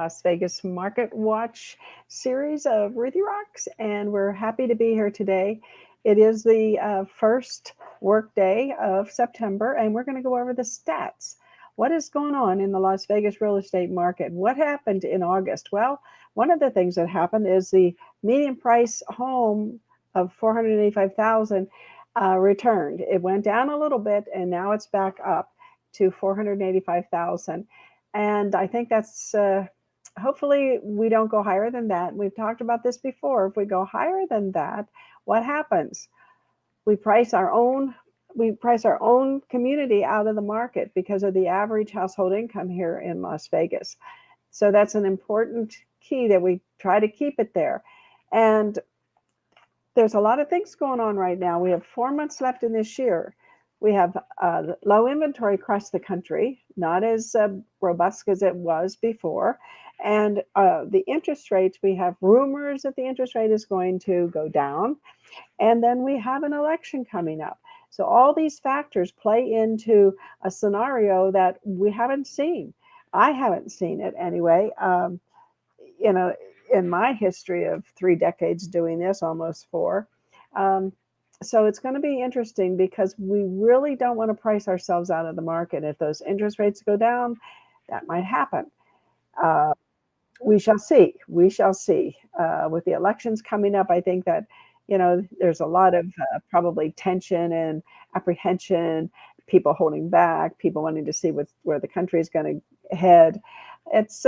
Las Vegas Market Watch series of Ruthierocks, and we're happy to be here today. It is the first work day of September, and we're going to go over the stats. What is going on in the Las Vegas real estate market? What happened in August? Well, one of the things that happened is the median price home of 485,000 returned. It went down a little bit, and now it's back up to 485,000. And I think that's hopefully we don't go higher than that. We've talked about this before. If we go higher than that, what happens? We price our own community out of the market because of the average household income here in Las Vegas. So that's an important key that we try to keep it there. And there's a lot of things going on right now. We have 4 months left in this year. We have low inventory across the country, not as robust as it was before. And the interest rates, we have rumors that the interest rate is going to go down. And then we have an election coming up. So all these factors play into a scenario that we haven't seen. I haven't seen it anyway. In my history of 3 decades doing this, almost 4. So it's going to be interesting because we really don't want to price ourselves out of the market. If those interest rates go down, that might happen. We shall see. We shall see. With the elections coming up, I think that, there's a lot of probably tension and apprehension, people holding back, people wanting to see where the country is going to head. It's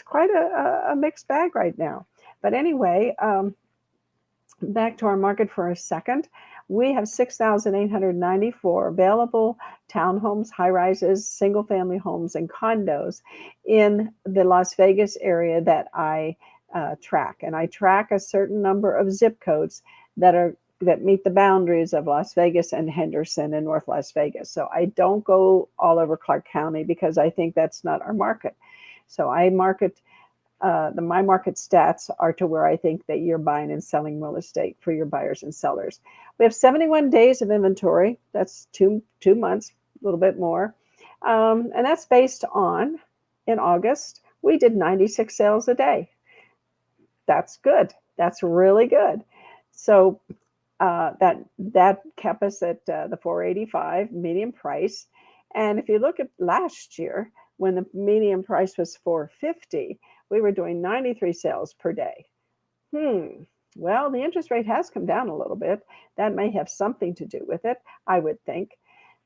quite a mixed bag right now. But anyway, back to our market for a second. We have 6,894 available townhomes, high-rises, single-family homes, and condos in the Las Vegas area that I track. And I track a certain number of zip codes that meet the boundaries of Las Vegas and Henderson and North Las Vegas. So I don't go all over Clark County because I think that's not our market. So I market, my market stats are to where I think that you're buying and selling real estate for your buyers and sellers. We have 71 days of inventory. That's two months, a little bit more. And that's based on, in August, we did 96 sales a day. That's good. That's really good. So that kept us at the 485 median price. And if you look at last year, when the median price was 450, we were doing 93 sales per day. Well, the interest rate has come down a little bit. That may have something to do with it, I would think.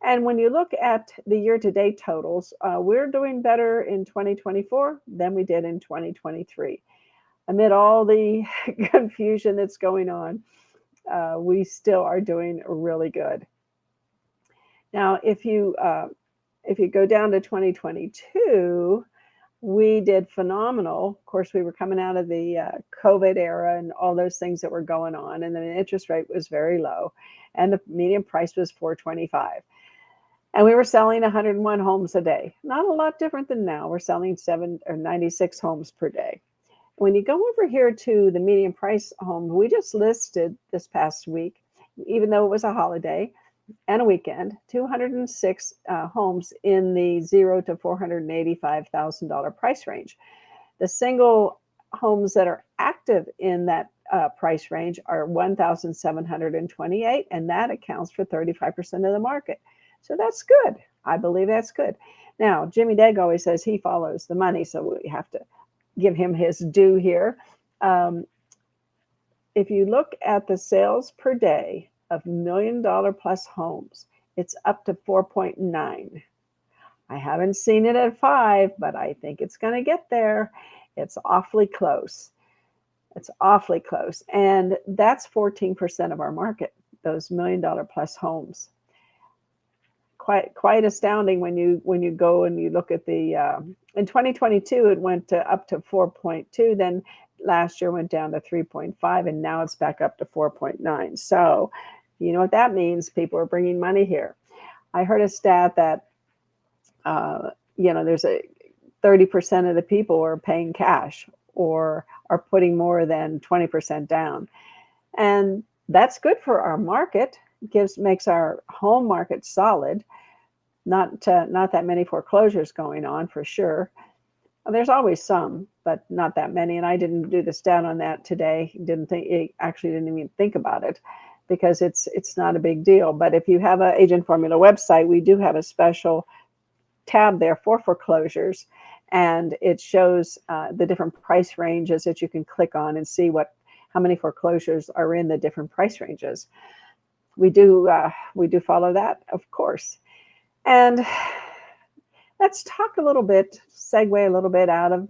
And when you look at the year-to-date totals, we're doing better in 2024 than we did in 2023. Amid all the confusion that's going on, we still are doing really good. Now, if you go down to 2022, we did phenomenal. Of course, we were coming out of the COVID era and all those things that were going on, and then the interest rate was very low, and the median price was 425. And we were selling 101 homes a day. Not a lot different than now. We're selling 96 homes per day. When you go over here to the median price home, we just listed this past week, even though it was a holiday and a weekend, 206 homes in the $0 to $485,000 price range. The single homes that are active in that price range are 1,728, and that accounts for 35% of the market. So that's good. I believe that's good. Now, Jimmy Dague always says he follows the money, so we have to give him his due here. If you look at the sales per day of $1 million plus homes, it's up to 4.9. I haven't seen it at 5, but I think it's going to get there. It's awfully close. It's awfully close. And that's 14% of our market, those $1 million plus homes. Quite astounding when you go and you look at the in 2022 it went up to 4.2, then last year went down to 3.5, and now it's back up to 4.9. So you know what that means? People are bringing money here. I heard a stat that there's a 30% of the people are paying cash or are putting more than 20% down, and that's good for our market. Makes our home market solid. Not that many foreclosures going on for sure. There's always some, but not that many. And I didn't do the stat on that today. Didn't even think about it because it's not a big deal. But if you have an Agent Formula website, we do have a special tab there for foreclosures, and it shows the different price ranges that you can click on and see how many foreclosures are in the different price ranges. We do follow that, of course. And let's talk a little bit, segue a little bit out of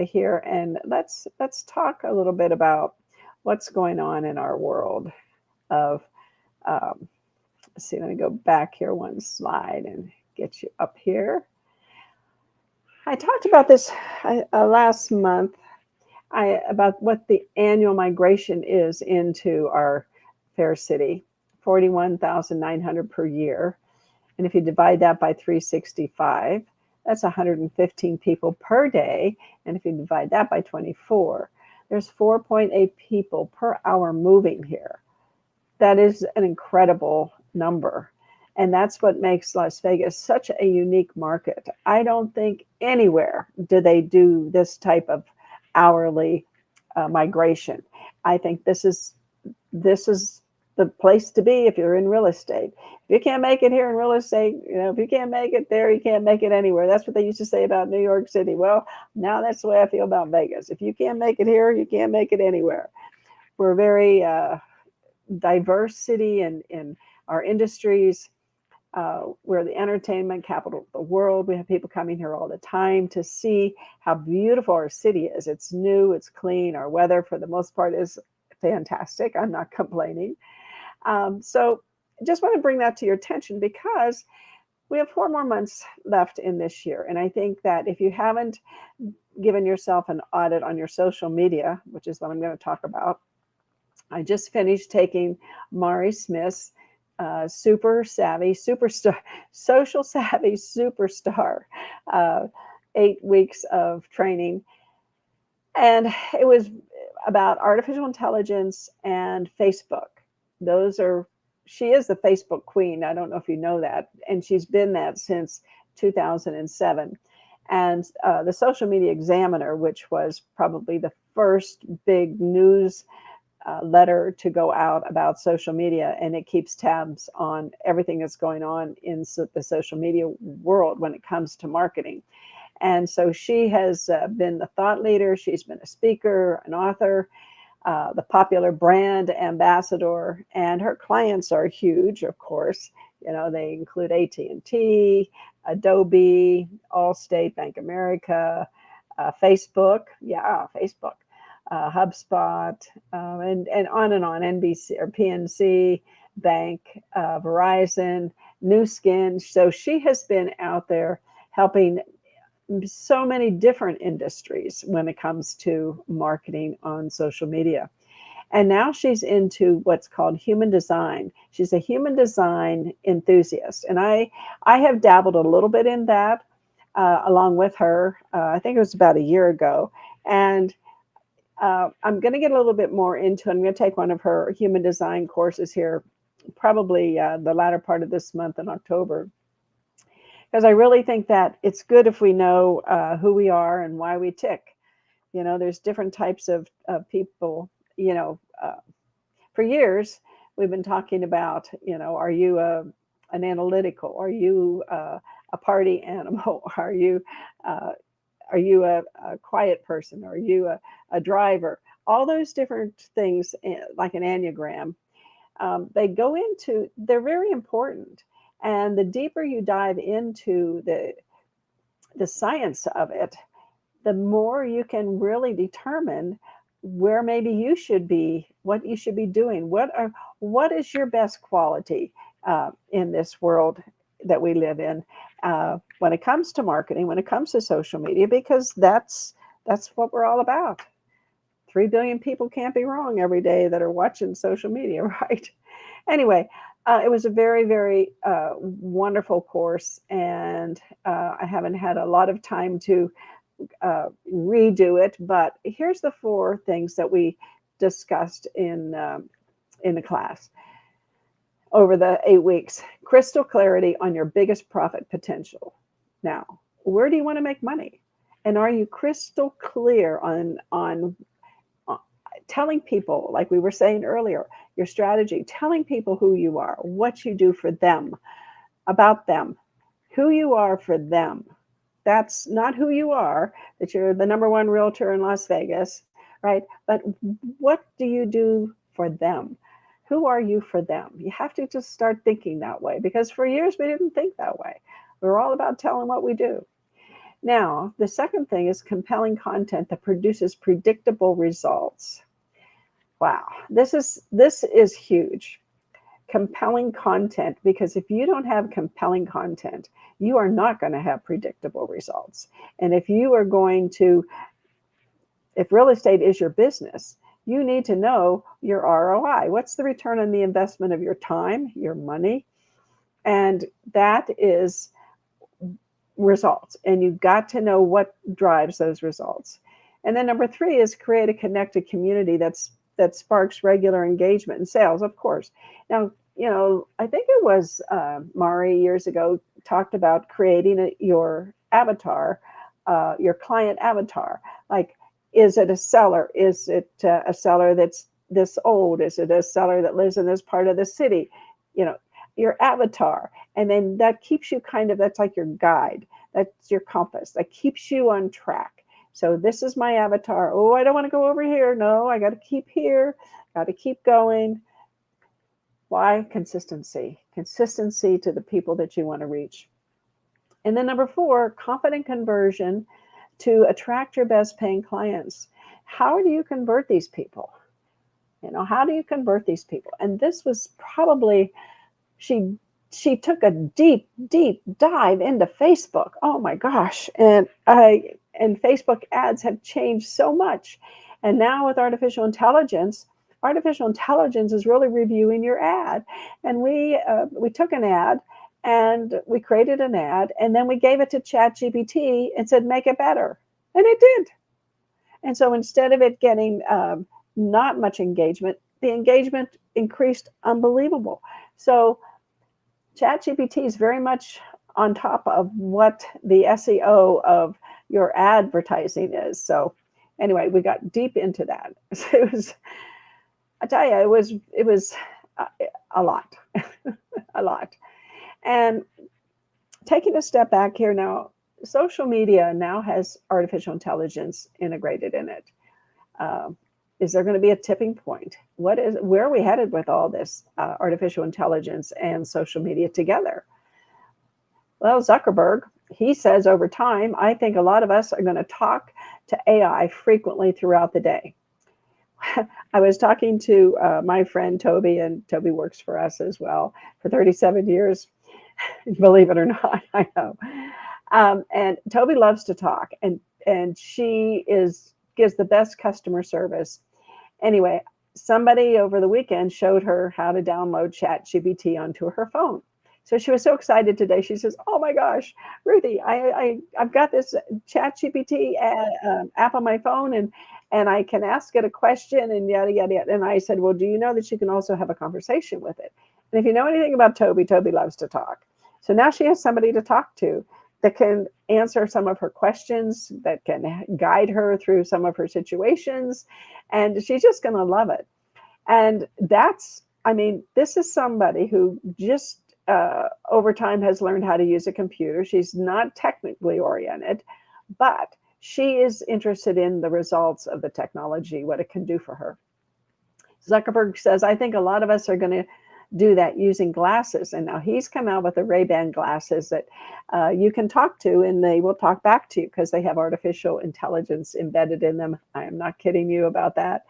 here, and let's talk a little bit about what's going on in our world of. Let's see, let me go back here one slide and get you up here. I talked about this last month about what the annual migration is into our fair city, 41,900 per year. And if you divide that by 365, that's 115 people per day. And if you divide that by 24, there's 4.8 people per hour moving here. That is an incredible number. And that's what makes Las Vegas such a unique market. I don't think anywhere do they do this type of hourly migration. I think this is the place to be if you're in real estate. If you can't make it here in real estate, if you can't make it there, you can't make it anywhere. That's what they used to say about New York City. Well, now that's the way I feel about Vegas. If you can't make it here, you can't make it anywhere. We're a very diverse city in our industries. We're the entertainment capital of the world. We have people coming here all the time to see how beautiful our city is. It's new, it's clean. Our weather, for the most part, is fantastic. I'm not complaining. So just want to bring that to your attention because we have 4 more months left in this year. And I think that if you haven't given yourself an audit on your social media, which is what I'm going to talk about, I just finished taking Mari Smith's super savvy, superstar, social savvy superstar, 8 weeks of training. And it was about artificial intelligence and Facebook. She is the Facebook queen. I don't know if you know that. And she's been that since 2007. And the Social Media Examiner, which was probably the first big news letter to go out about social media, and it keeps tabs on everything that's going on in the social media world when it comes to marketing. And so she has been the thought leader. She's been a speaker, an author, the popular brand ambassador, and her clients are huge, of course. They include AT&T, Adobe, Allstate, Bank of America, Facebook. Yeah, Facebook. HubSpot, and on, NBC or PNC, Bank, Verizon, Nu Skin. So she has been out there helping so many different industries when it comes to marketing on social media. And now she's into what's called human design. She's a human design enthusiast. And I have dabbled a little bit in that along with her. I think it was about a year ago. And I'm going to get a little bit more into it. I'm going to take one of her human design courses here, probably the latter part of this month in October, because I really think that it's good if we know who we are and why we tick. There's different types of people. For years we've been talking about, are you an analytical? Are you a party animal? Are you a quiet person? Are you a driver? All those different things, like an Enneagram, they're very important. And the deeper you dive into the science of it, the more you can really determine where maybe you should be, what you should be doing. What is your best quality in this world that we live in when it comes to marketing, when it comes to social media, because that's what we're all about. 3 billion people can't be wrong every day that are watching social media, right? Anyway, it was a very, very wonderful course, and I haven't had a lot of time to redo it, but here's the 4 things that we discussed in the class over the 8 weeks. Crystal clarity on your biggest profit potential. Now, where do you want to make money? And are you crystal clear on telling people, like we were saying earlier, your strategy, telling people who you are, what you do for them, about them, who you are for them. That's not who you are, that you're the number one realtor in Las Vegas, right? But what do you do for them? Who are you for them? You have to just start thinking that way, because for years we didn't think that way. We were all about telling what we do. Now, the second thing is compelling content that produces predictable results. Wow, this is huge. Compelling content, because if you don't have compelling content, you are not going to have predictable results. And if you are going to, if real estate is your business, you need to know your ROI. What's the return on the investment of your time, your money? And that is results. And you've got to know what drives those results. And then number three is create a connected community that sparks regular engagement and sales, of course. Now, I think it was Mari years ago talked about creating your avatar, your client avatar. Like, is it a seller? Is it a seller that's this old? Is it a seller that lives in this part of the city? Your avatar. And then that keeps you that's like your guide. That's your compass. That keeps you on track. So this is my avatar. Oh, I don't want to go over here. No, I got to keep here. Got to keep going. Why? Consistency. Consistency to the people that you want to reach. And then number four, confident conversion to attract your best paying clients. How do you convert these people? How do you convert these people? And this was probably, she took a deep dive into Facebook. Oh my gosh. And Facebook ads have changed so much. And now with artificial intelligence is really reviewing your ad. And we took an ad and we created an ad, and then we gave it to ChatGPT and said, make it better. And it did. And so instead of it getting not much engagement, the engagement increased unbelievable. So ChatGPT is very much on top of what the SEO of your advertising is. So anyway, we got deep into that. I tell you, it was a lot, a lot. And taking a step back here now, social media now has artificial intelligence integrated in it. Is there going to be a tipping point? Where are we headed with all this artificial intelligence and social media together? Well, Zuckerberg, he says over time, I think a lot of us are going to talk to AI frequently throughout the day. I was talking to my friend Toby, and Toby works for us as well for 37 years, believe it or not, I know. And Toby loves to talk, and she gives the best customer service. Anyway, somebody over the weekend showed her how to download ChatGPT onto her phone. So she was so excited today. She says, oh my gosh, Ruthie, I've got this ChatGPT app on my phone, and I can ask it a question and yada, yada, yada. And I said, well, do you know that you can also have a conversation with it? And if you know anything about Toby, Toby loves to talk. So now she has somebody to talk to that can answer some of her questions, that can guide her through some of her situations. And she's just going to love it. And this is somebody who just over time has learned how to use a computer. She's not technically oriented, but she is interested in the results of the technology, what it can do for her. Zuckerberg says, I think a lot of us are going to do that using glasses. And now he's come out with the Ray-Ban glasses that you can talk to, and they will talk back to you because they have artificial intelligence embedded in them. I am not kidding you about that.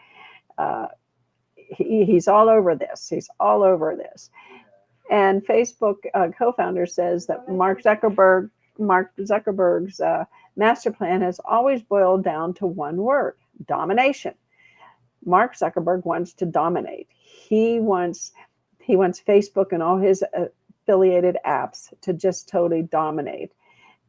He's all over this. He's all over this. And Facebook co-founder says that Mark Zuckerberg's master plan has always boiled down to one word: domination. Mark Zuckerberg wants to dominate. He wants Facebook and all his affiliated apps to just totally dominate.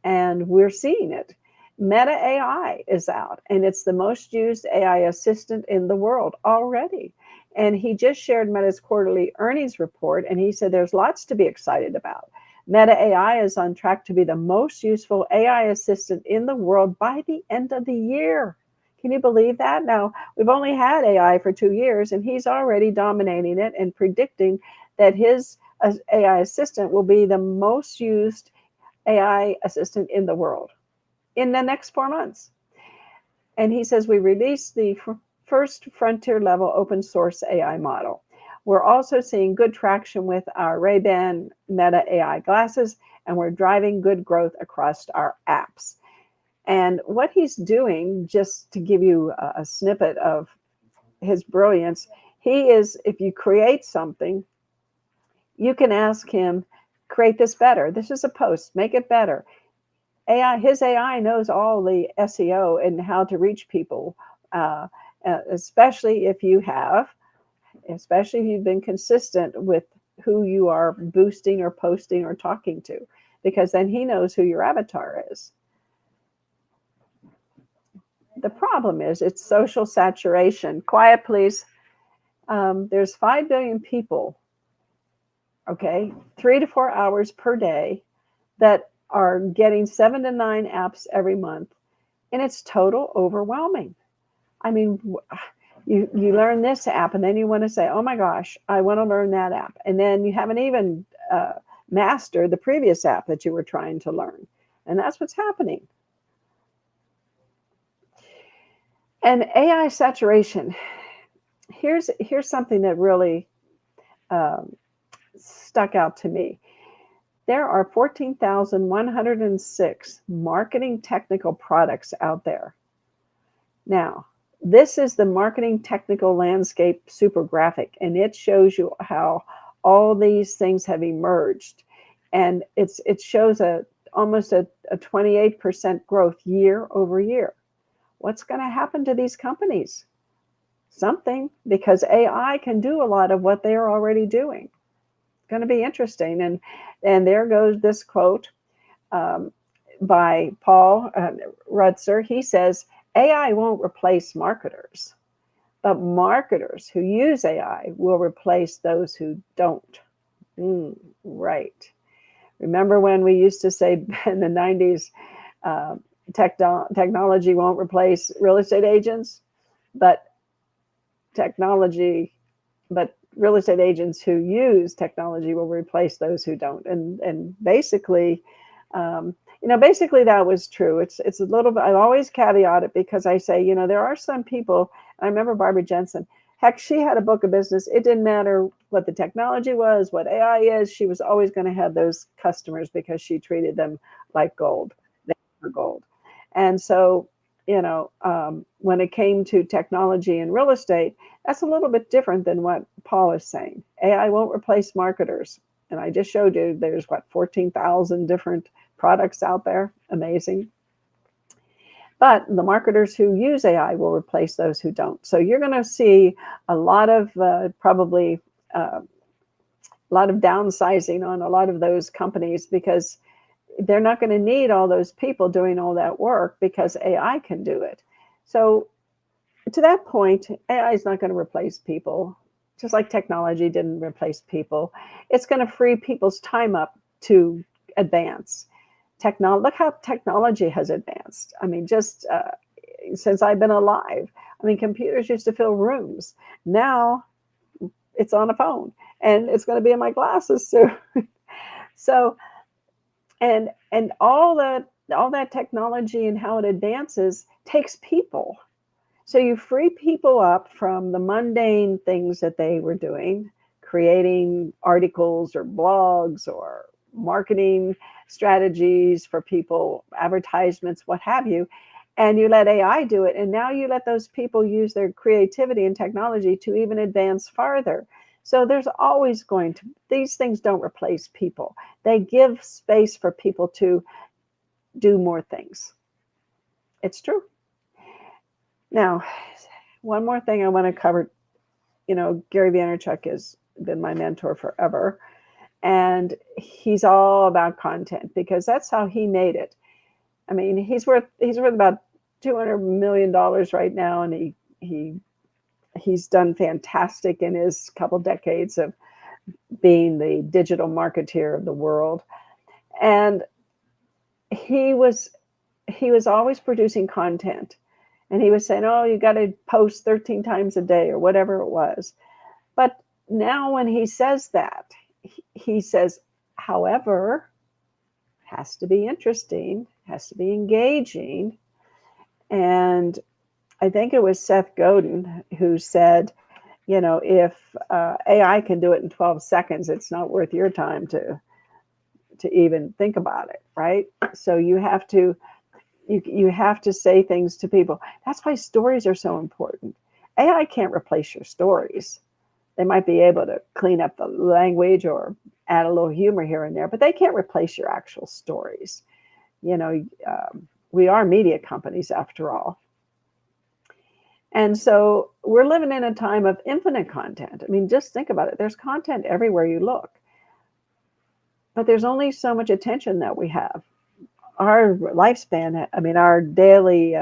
And we're seeing it. Meta AI is out, and it's the most used AI assistant in the world already. And he just shared Meta's quarterly earnings report, and he said there's lots to be excited about. Meta AI is on track to be the most useful AI assistant in the world by the end of the year. Can you believe that? Now, we've only had AI for 2 years, and he's already dominating it and predicting that his AI assistant will be the most used AI assistant in the world in the next 4 months. And he says we released the first frontier level open source AI model. We're also seeing good traction with our Ray-Ban Meta AI glasses, and we're driving good growth across our apps. And what he's doing, just to give you a snippet of his brilliance, he is, if you create something, you can ask him, create this better. This is a post, make it better. His AI knows all the SEO and how to reach people, especially if you've been consistent with who you are boosting or posting or talking to, because then he knows who your avatar is. The problem is it's social saturation. Quiet, please. There's 5 billion people, okay, 3 to 4 hours per day that are getting 7 to 9 apps every month, and it's total overwhelming. I mean, you learn this app, and then you want to say, oh my gosh, I want to learn that app. And then you haven't even mastered the previous app that you were trying to learn. And that's what's happening. And AI saturation. Here's something that really stuck out to me. There are 14,106 marketing technical products out there. Now, this is the marketing technical landscape super graphic, and it shows you how all these things have emerged. And it shows almost a 28% growth year over year. What's going to happen to these companies? Something, because AI can do a lot of what they are already doing. It's going to be interesting. And there goes this quote by Paul Rutzer. He says, AI won't replace marketers, but marketers who use AI will replace those who don't. Right. Remember when we used to say in the 90s, technology won't replace real estate agents, but real estate agents who use technology will replace those who don't. And basically, basically that was true. It's a little bit, I always caveat it because I say, there are some people, I remember Barbara Jensen, heck, she had a book of business. It didn't matter what the technology was, what AI is, she was always going to have those customers because she treated them like gold. They were gold. And so, when it came to technology and real estate, that's a little bit different than what Paul is saying. AI won't replace marketers. And I just showed you there's 14,000 different products out there. Amazing. But the marketers who use AI will replace those who don't. So you're going to see a lot of probably a lot of downsizing on a lot of those companies because they're not going to need all those people doing all that work because AI can do it. So to that point, AI is not going to replace people, just like technology didn't replace people. It's going to free people's time up to advance. Look how technology has advanced. I mean, just since I've been alive. I mean, computers used to fill rooms. Now it's on a phone, and it's going to be in my glasses soon. So, and all that technology and how it advances takes people. So you free people up from the mundane things that they were doing, creating articles or blogs or marketing strategies for people, advertisements, what have you, and you let AI do it. And now you let those people use their creativity and technology to even advance farther. So there's always these things don't replace people. They give space for people to do more things. It's true. Now, one more thing I want to cover. Gary Vaynerchuk has been my mentor forever. And he's all about content because that's how he made it. I mean, he's worth about $200 million right now, and he's done fantastic in his couple decades of being the digital marketeer of the world. And he was always producing content, and he was saying, oh, you got to post 13 times a day or whatever it was. But now when he says that, he says, however, has to be interesting, has to be engaging. And I think it was Seth Godin who said, if AI can do it in 12 seconds, it's not worth your time to even think about it, right? So you have to say things to people. That's why stories are so important. AI can't replace your stories. They might be able to clean up the language or add a little humor here and there, but they can't replace your actual stories. We are media companies after all. And so we're living in a time of infinite content. I mean, just think about it. There's content everywhere you look, but there's only so much attention that we have. Our lifespan, I mean, our daily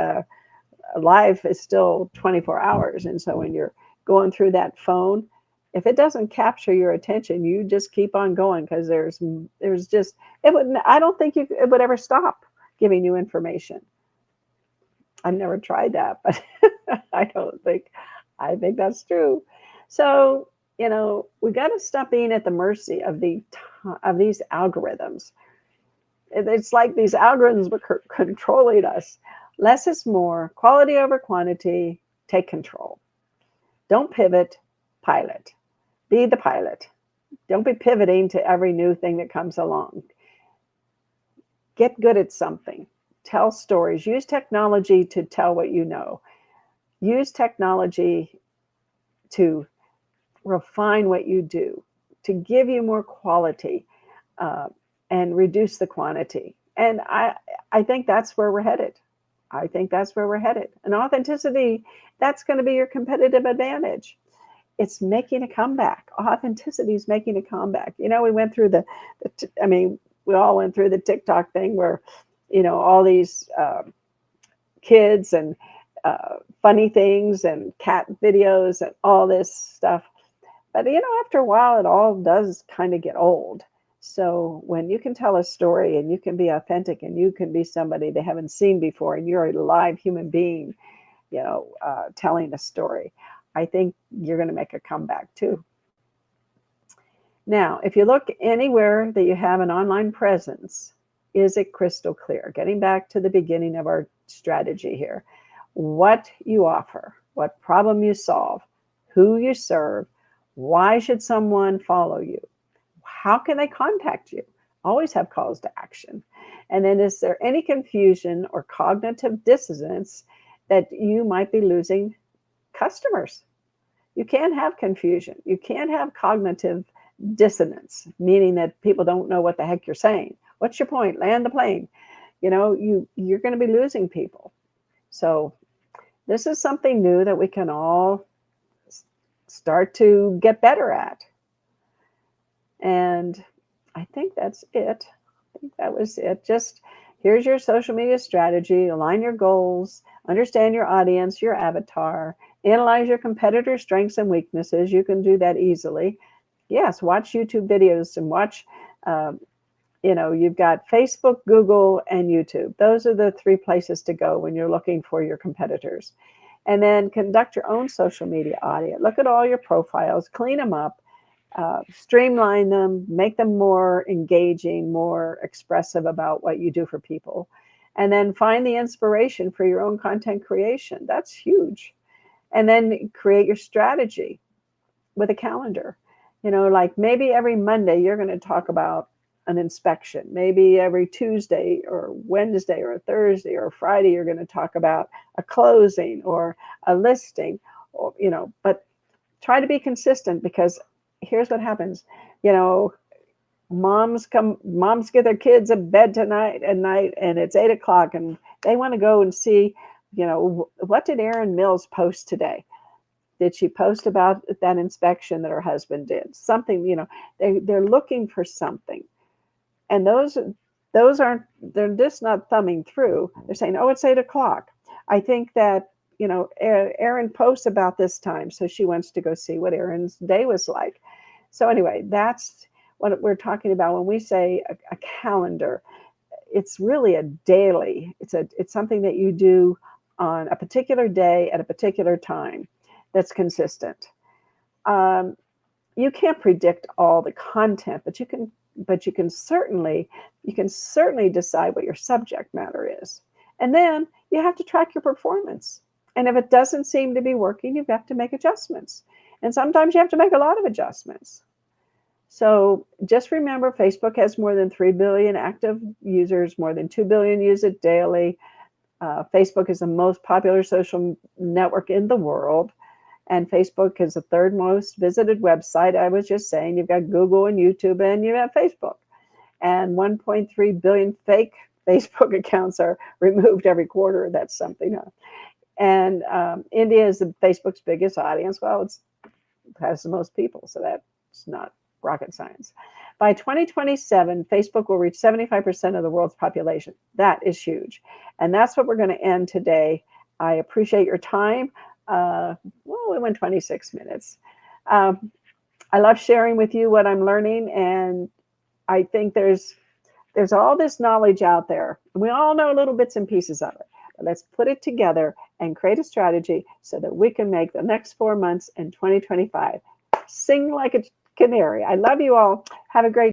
life is still 24 hours. And so when you're going through that phone, if it doesn't capture your attention, you just keep on going, because there's just, I don't think it would ever stop giving you information. I've never tried that, but I think that's true. So, we got to stop being at the mercy of these algorithms. It's like these algorithms were controlling us. Less is more, quality over quantity, take control. Don't pivot, pilot. Be the pilot. Don't be pivoting to every new thing that comes along. Get good at something. Tell stories. Use technology to tell what you know. Use technology to refine what you do, to give you more quality, and reduce the quantity. And I think that's where we're headed. And authenticity, that's going to be your competitive advantage. It's making a comeback. Authenticity is making a comeback. We went through we all went through the TikTok thing where, all these kids and funny things and cat videos and all this stuff. But, after a while, it all does kind of get old. So when you can tell a story and you can be authentic and you can be somebody they haven't seen before and you're a live human being, telling a story, I think you're going to make a comeback too. Now, if you look anywhere that you have an online presence, is it crystal clear? Getting back to the beginning of our strategy here, what you offer, what problem you solve, who you serve, why should someone follow you? How can they contact you? Always have calls to action. And then, is there any confusion or cognitive dissonance that you might be losing customers? You can't have confusion. You can't have cognitive dissonance, meaning that people don't know what the heck you're saying. What's your point? Land the plane. You're going to be losing people. So this is something new that we can all start to get better at. And I think that's it. I think that was it. Just here's your social media strategy. Align your goals. Understand your audience, your avatar. Analyze your competitors' strengths and weaknesses. You can do that easily. Yes, watch YouTube videos and watch, you've got Facebook, Google, and YouTube. Those are the three places to go when you're looking for your competitors. And then conduct your own social media audit. Look at all your profiles, clean them up, streamline them, make them more engaging, more expressive about what you do for people. And then find the inspiration for your own content creation. That's huge. And then create your strategy with a calendar. Like maybe every Monday you're going to talk about an inspection. Maybe every Tuesday or Wednesday or Thursday or Friday you're going to talk about a closing or a listing, or, but try to be consistent, because here's what happens. Moms get their kids to bed at night, and it's 8:00 and they want to go and see, what did Erin Mills post today? Did she post about that inspection that her husband did? Something, they're looking for something. And they're just not thumbing through. They're saying, oh, it's 8:00. I think that, Erin posts about this time, so she wants to go see what Erin's day was like. So anyway, what we're talking about when we say a calendar. It's really a daily. It's something that you do on a particular day at a particular time that's consistent. Um, you can't predict all the content, but you can certainly decide what your subject matter is. And then you have to track your performance. And if it doesn't seem to be working, you've got to make adjustments. And sometimes you have to make a lot of adjustments. So just remember, Facebook has more than 3 billion active users, more than 2 billion use it daily. Facebook is the most popular social network in the world. And Facebook is the third most visited website. I was just saying, you've got Google and YouTube, and you have Facebook. And 1.3 billion fake Facebook accounts are removed every quarter. That's something. And India is Facebook's biggest audience. Well, it has the most people, so that's not rocket science. By 2027, Facebook will reach 75% of the world's population. That is huge. And that's what we're going to end today. I appreciate your time. Well, we went 26 minutes. I love sharing with you what I'm learning, and I think there's all this knowledge out there. We all know little bits and pieces of it. But let's put it together and create a strategy so that we can make the next 4 months in 2025 sing like a canary. I love you all. Have a great